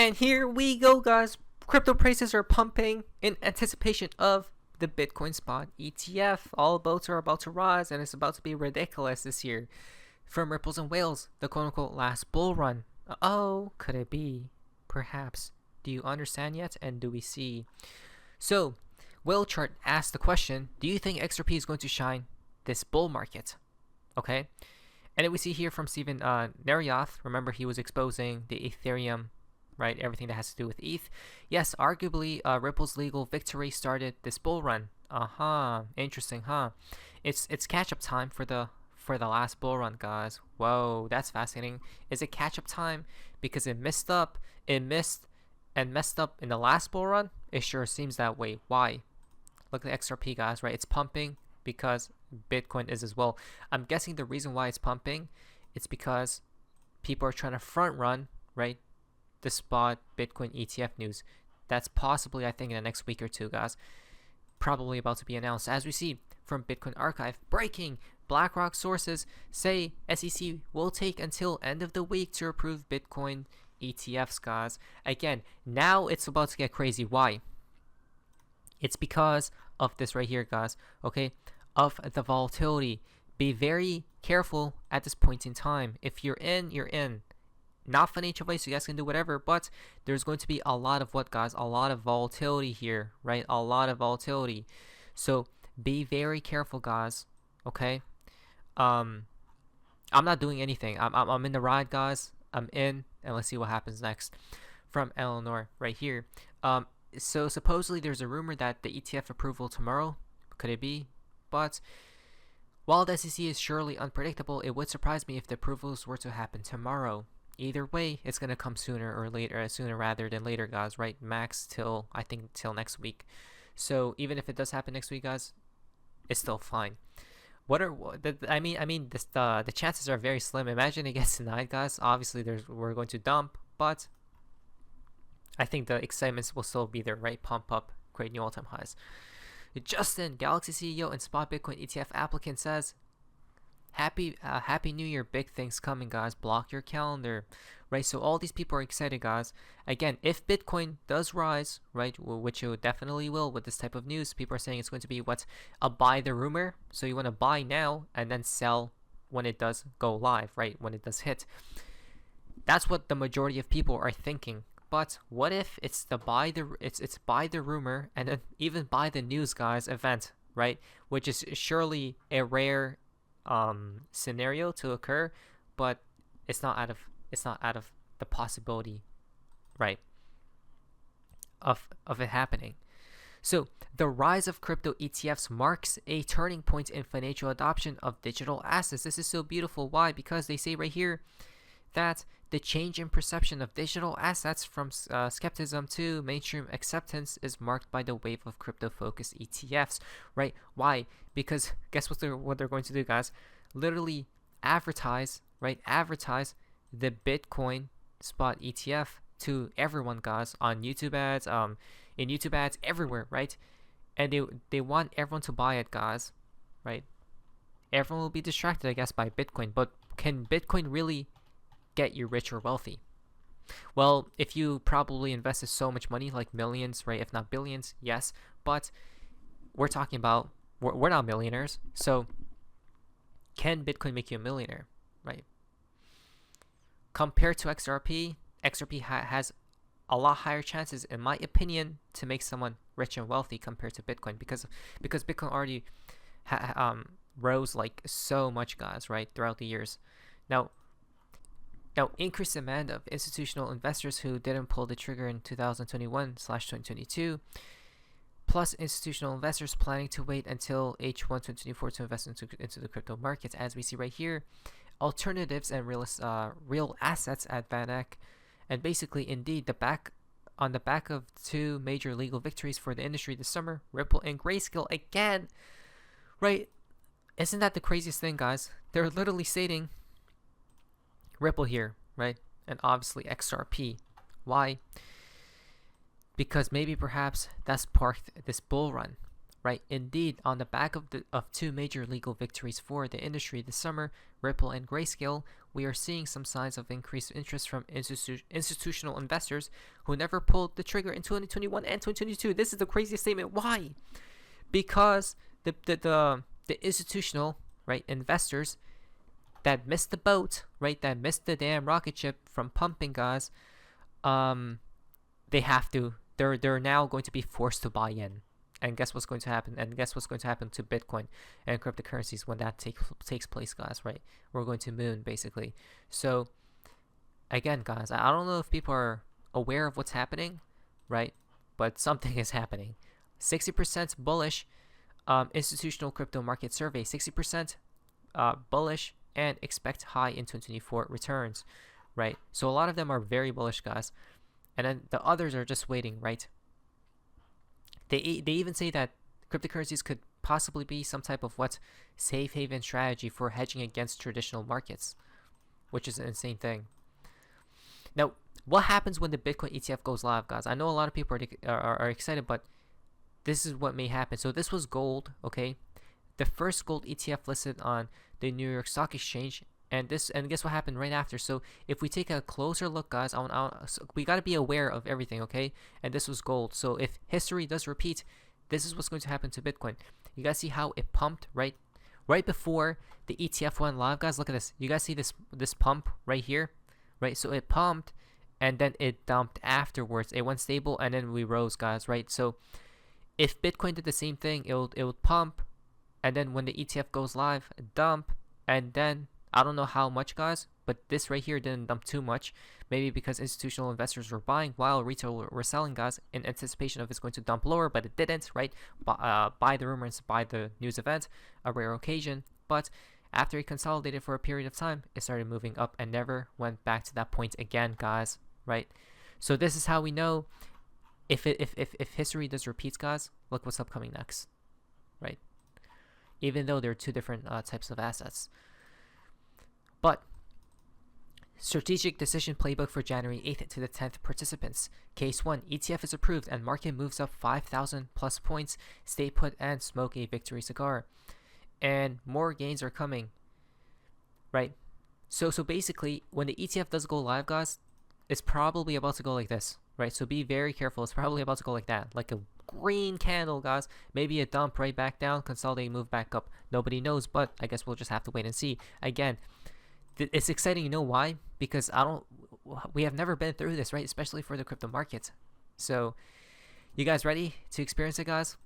And here we go, guys. Crypto prices are pumping in anticipation of the Bitcoin spot ETF. All boats are about to rise, and it's about to be ridiculous this year. From ripples and whales, the quote-unquote last bull run. Oh, could it be? Perhaps. Do you understand yet? And do we see? So, Whale Chart asked the question, do you think XRP is going to shine this bull market? Okay. And then we see here from Steven Narioth. Remember, he was exposing the Ethereum, right? Everything that has to do with ETH. Yes, arguably, Ripple's legal victory started this bull run. Interesting, huh? It's catch-up time for the last bull run, guys. Whoa, that's fascinating. Is it catch-up time because it messed up in the last bull run? It sure seems that way. Why? Look at the XRP, guys, right? It's pumping because Bitcoin is as well. I'm guessing the reason why it's pumping, it's because people are trying to front run, right, the spot Bitcoin ETF news. That's possibly, I think, in the next week or two, guys. Probably about to be announced. As we see from Bitcoin Archive, breaking BlackRock sources say SEC will take until end of the week to approve Bitcoin ETFs, guys. Again, now it's about to get crazy. Why? It's because of this right here, guys. Okay, of the volatility. Be very careful at this point in time. If you're in, you're in. Not financial advice, you guys can do whatever, but there's going to be a lot of what, guys? A lot of volatility here, right? A lot of volatility. So be very careful, guys. Okay. I'm not doing anything. I'm in the ride, guys. I'm in, and let's see what happens next. From Eleanor right here. So supposedly there's a rumor that the ETF approval tomorrow. Could it be? But while the SEC is surely unpredictable, it would surprise me if the approvals were to happen tomorrow. Either way, it's gonna come sooner or later, sooner rather than later, guys. Right? Max till I think till next week. So even if it does happen next week, guys, it's still fine. The chances are very slim. Imagine it gets denied, guys. Obviously, we're going to dump, but I think the excitements will still be there, right? Pump up, create new all-time highs. Justin, Galaxy CEO and spot Bitcoin ETF applicant, says, Happy New Year, big things coming, guys. Block your calendar, right? So all these people are excited, guys. Again, if Bitcoin does rise, right, which it definitely will with this type of news, people are saying it's going to be a buy the rumor. So you want to buy now and then sell when it does go live, right? When it does hit. That's what the majority of people are thinking. But what if it's buy the rumor and then even buy the news, guys, event, right? Which is surely a rare scenario to occur, but it's not out of the possibility, right, of it happening. So the rise of crypto ETFs marks a turning point in financial adoption of digital assets. This is so beautiful. Why? Because they say right here that the change in perception of digital assets from skepticism to mainstream acceptance is marked by the wave of crypto-focused ETFs, right? Why? Because guess what they're going to do, guys? Literally advertise, right? Advertise the Bitcoin spot ETF to everyone, guys, on YouTube ads, in YouTube ads, everywhere, right? And they want everyone to buy it, guys, right? Everyone will be distracted, I guess, by Bitcoin, but can Bitcoin really get you rich or wealthy? Well, if you probably invested so much money, like millions, right, if not billions, yes, but we're talking about we're not millionaires, so can Bitcoin make you a millionaire, right? Compared to XRP has a lot higher chances, in my opinion, to make someone rich and wealthy compared to Bitcoin, because Bitcoin already rose like so much, guys, right, throughout the years. Now, increased demand of institutional investors who didn't pull the trigger in 2021/2022, plus institutional investors planning to wait until H1 2024 to invest into the crypto markets. As we see right here, alternatives and real assets at VanEck, and basically, indeed, on the back of two major legal victories for the industry this summer, Ripple and Grayscale again, right? Isn't that the craziest thing, guys? They're literally stating Ripple here, right? And obviously XRP. Why? Because maybe perhaps that sparked this bull run, right? Indeed, on the back of two major legal victories for the industry this summer, Ripple and Grayscale, we are seeing some signs of increased interest from institutional investors who never pulled the trigger in 2021 and 2022. This is the craziest statement. Why? Because the institutional, right, investors that missed the boat, right, that missed the damn rocket ship from pumping, guys, they have to. They're now going to be forced to buy in. And guess what's going to happen? And guess what's going to happen to Bitcoin and cryptocurrencies when that takes place, guys, right? We're going to moon, basically. So, again, guys, I don't know if people are aware of what's happening, right? But something is happening. 60% bullish institutional crypto market survey. 60% bullish and expect high in 2024 returns, right? So a lot of them are very bullish, guys. And then the others are just waiting, right? They even say that cryptocurrencies could possibly be some type of safe haven strategy for hedging against traditional markets, which is an insane thing. Now, what happens when the Bitcoin ETF goes live, guys? I know a lot of people are excited, but this is what may happen. So this was gold, okay? The first gold ETF listed on the New York Stock Exchange, and guess what happened right after? So if we take a closer look, guys, we got to be aware of everything, okay? And this was gold. So if history does repeat, this is what's going to happen to Bitcoin. You guys see how it pumped right before the ETF went live, guys? Look at this. You guys see this pump right here, right? So it pumped and then it dumped afterwards. It went stable and then we rose, guys, right? So if Bitcoin did the same thing, it would pump, and then when the ETF goes live, dump, and then I don't know how much, guys, but this right here didn't dump too much. Maybe because institutional investors were buying while retail were selling, guys, in anticipation of it's going to dump lower, but it didn't, right? Buy the rumors, buy the news event, a rare occasion. But after it consolidated for a period of time, it started moving up and never went back to that point again, guys, right? So this is how we know if history does repeat, guys. Look what's upcoming next, right? Even though there are two different types of assets. But strategic decision playbook for January 8th to the 10th participants. Case 1, ETF is approved and market moves up 5,000 plus points. Stay put and smoke a victory cigar. And more gains are coming, right? So basically, when the ETF does go live, guys, it's probably about to go like this, right? So be very careful. It's probably about to go like that, like a green candle, guys. Maybe a dump right back down, consolidate, move back up. Nobody knows, but I guess we'll just have to wait and see. Again, it's exciting. You know why? Because we have never been through this, right? Especially for the crypto markets. So you guys ready to experience it, guys?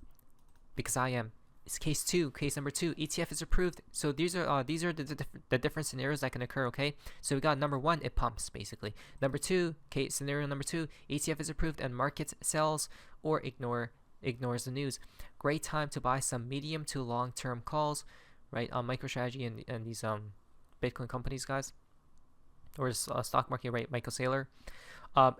Because I am. It's case 2. Case number 2, ETF is approved. So these are the different scenarios that can occur, okay? So we got number 1, it pumps, basically. Number 2, scenario number 2, ETF is approved and market sells or ignores the news. Great time to buy some medium to long-term calls, right, on MicroStrategy and these Bitcoin companies, guys, or stock market, right? Michael Saylor.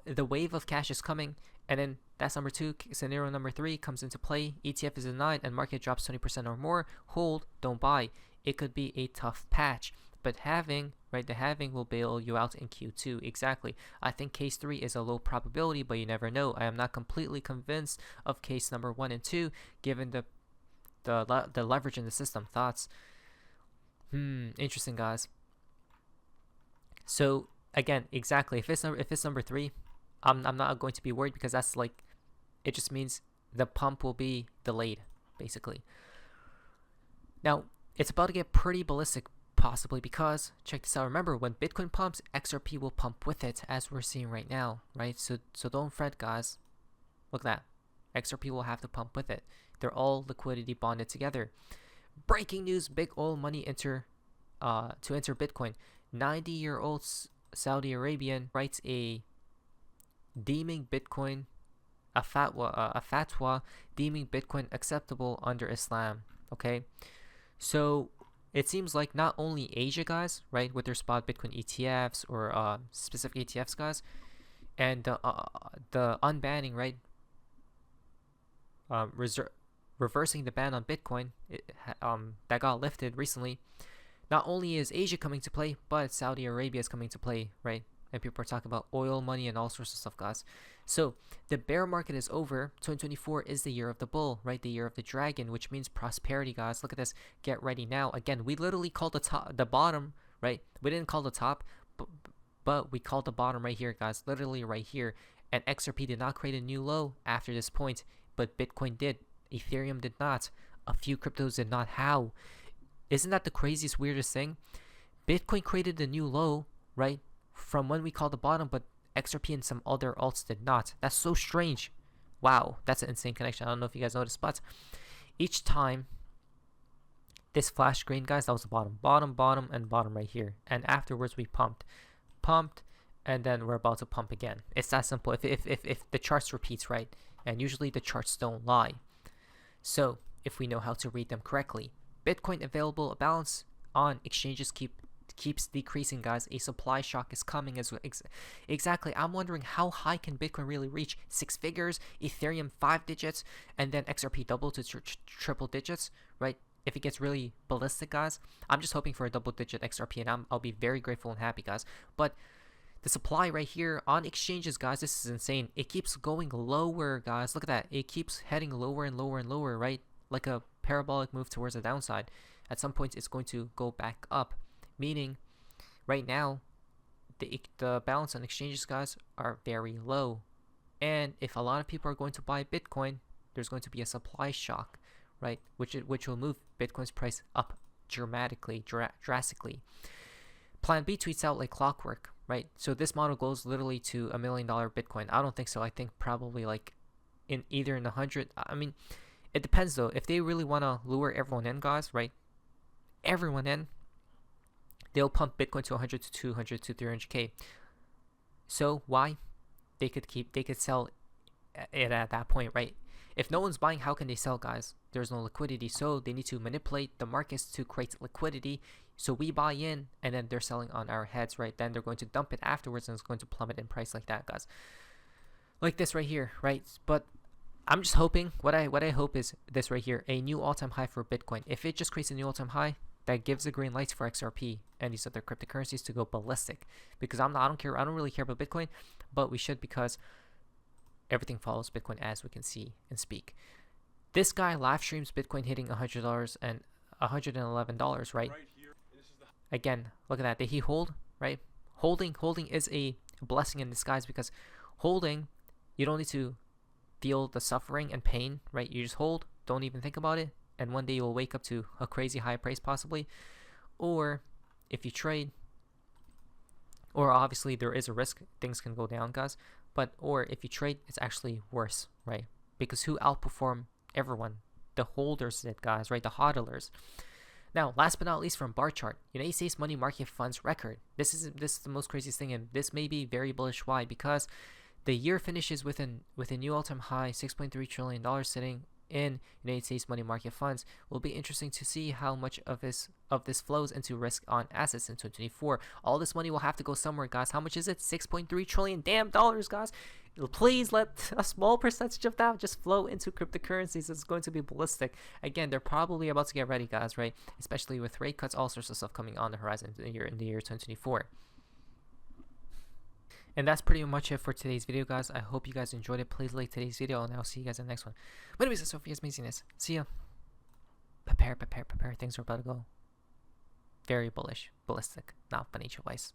The wave of cash is coming, and then that's number 2. Scenario number 3 comes into play. ETF is denied and market drops 20% or more. Hold, don't buy. It could be a tough patch, but the halving will bail you out in Q2. Exactly. I think case 3 is a low probability, but you never know. I am not completely convinced of case number 1 and 2, given the leverage in the system. Thoughts? Interesting, guys. So again, exactly. If it's number 3, I'm not going to be worried, because that's like, it just means the pump will be delayed, basically. Now it's about to get pretty ballistic, possibly, because check this out. Remember, when Bitcoin pumps, XRP will pump with it, as we're seeing right now, right? So don't fret, guys. Look at that. XRP will have to pump with it. They're all liquidity bonded together. Breaking news: big oil money to enter Bitcoin. 90-year-old Saudi Arabian writes a fatwa deeming Bitcoin acceptable under Islam. Okay, so it seems like not only Asia, guys, right, with their spot Bitcoin ETFs or specific ETFs, guys, and the unbanning, right, reversing the ban on Bitcoin that got lifted recently. Not only is Asia coming to play, but Saudi Arabia is coming to play, right? and people are talking about oil money and all sorts of stuff, guys. So the bear market is over. 2024 is the year of the bull, right? The year of the dragon, which means prosperity, guys. Look at this. Get ready now. Again, we literally called the bottom, right? We didn't call the top, but we called the bottom right here, guys. Literally right here. And XRP did not create a new low after this point, but Bitcoin did. Ethereum did not. A few cryptos did not. How? Isn't that the craziest, weirdest thing? Bitcoin created a new low, right, from when we called the bottom, but XRP and some other alts did not. That's so strange. Wow, that's an insane connection. I don't know if you guys noticed, but each time this flash green, guys, that was the bottom, and bottom right here. And afterwards we pumped, and then we're about to pump again. It's that simple. If the charts repeats, right, and usually the charts don't lie. So if we know how to read them correctly, Bitcoin available balance on exchanges keeps decreasing, guys. A supply shock is coming as exactly. I'm wondering, how high can Bitcoin really reach? 6 figures, Ethereum 5 digits, and then XRP double to triple digits, right? If it gets really ballistic, guys, I'm just hoping for a double digit XRP, and I'll be very grateful and happy, guys. But the supply right here on exchanges, guys, this is insane. It keeps going lower, guys. Look at that. It keeps heading lower and lower and lower, right? Like a parabolic move towards the downside. At some point, it's going to go back up. Meaning, right now, the balance on exchanges, guys, are very low. And if a lot of people are going to buy Bitcoin, there's going to be a supply shock, right? Which will move Bitcoin's price up dramatically, drastically. Plan B tweets out like clockwork, right? So this model goes literally to $1 million Bitcoin. I don't think so. I think probably like in either in 100. I mean, it depends though. If they really want to lure everyone in, guys, right? Everyone in, they'll pump Bitcoin to 100 to 200 to 300K. So why? They could sell it at that point, right? If no one's buying, how can they sell, guys? There's no liquidity, so they need to manipulate the markets to create liquidity. So we buy in, and then they're selling on our heads, right? Then they're going to dump it afterwards, and it's going to plummet in price like that, guys. Like this right here, right? But I'm just hoping, what I hope is this right here, a new all-time high for Bitcoin. If it just creates a new all-time high, that gives the green lights for XRP and these other cryptocurrencies to go ballistic. Because I don't really care about Bitcoin, but we should, because everything follows Bitcoin, as we can see and speak. This guy live streams Bitcoin hitting $100 and $111, right? Again, look at that. Did he hold, right? Holding is a blessing in disguise, because holding, you don't need to feel the suffering and pain, right? You just hold, don't even think about it, and one day you'll wake up to a crazy high price possibly. Or if you trade, or obviously there is a risk things can go down, guys, but or if you trade, it's actually worse, right? Because who outperformed everyone? The holders did, guys, right? The hodlers. Now, last but not least, from bar chart, United States money market funds record. This is the most craziest thing, and this may be very bullish. Why? Because the year finishes with a new all-time high, $6.3 trillion sitting in United States money market funds. Will be interesting to see how much of this flows into risk on assets in 2024. All this money will have to go somewhere, guys. How much is it? $6.3 trillion damn dollars, guys. Please let a small percentage of that just flow into cryptocurrencies. It's going to be ballistic. Again, they're probably about to get ready, guys, right? Especially with rate cuts, all sorts of stuff coming on the horizon in the year 2024. And that's pretty much it for today's video, guys. I hope you guys enjoyed it. Please like today's video, and I'll see you guys in the next one. My name is Sophia's Amazingness. See ya. Prepare. Things are about to go very bullish, ballistic, not financial wise.